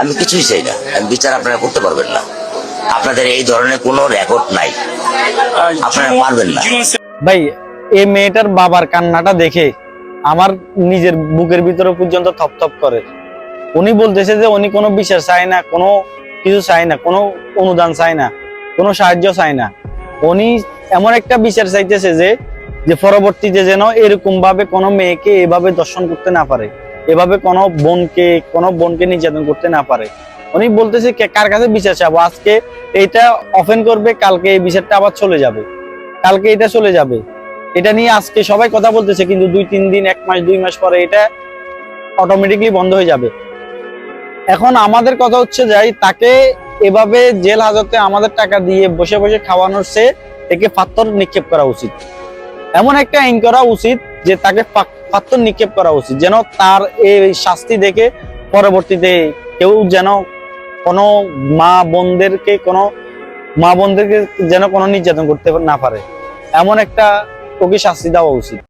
আমি কিছুই চাই না, আমি বিচার আপনারা করতে পারবেন না, আপনাদের এই ধরনের কোনো রেকর্ড নাই, আপনারা পারবেন না। ভাই এই মেয়েটার বাবার কান্নাটা দেখে আমার নিজের বুকের ভিতরে পর্যন্ত থপথপ করে। উনি বলতেছে যে উনি কোনো বিচার চায় না, কোনো কিছু চায় না, কোনো অনুদান চায় না, কোনো সাহায্য চায় না। উনি এমন একটা বিচার চাইতেছে যে যে পরবর্তীতে যেন এরকম ভাবে কোনো মেয়েকে এভাবে দর্শন করতে না পারে, এভাবে কোনো বোনকে নির্যাতন করতে না পারে। উনি বলতেছে কার কাছে বিচার চাবো, আজকে এইটা ওপেন করবে, কালকে এই বিচারটা আবার চলে যাবে, কালকে এটা চলে যাবে। এটা নিয়ে আজকে সবাই কথা বলতেছে, কিন্তু 2-3 দিন, 1 মাস 2 মাস পরে এটা অটোমেটিকলি বন্ধ হয়ে যাবে। এখন আমাদের কথা হচ্ছে যাই তাকে এভাবে জেল হাজতে আমাদের টাকা দিয়ে বসে বসে খাওয়ানোর চেয়ে একে পাথর নিক্ষেপ করা উচিত। এমন একটা আইন করা উচিত যে তাকে পাথর নিক্ষেপ করা উচিত, যেন তার এই শাস্তি দেখে পরবর্তীতে কেউ যেন কোনো মা বোনদেরকে যেন কোনো নির্যাতন করতে না পারে, এমন একটা ওকে শাস্তি দেওয়া উচিত।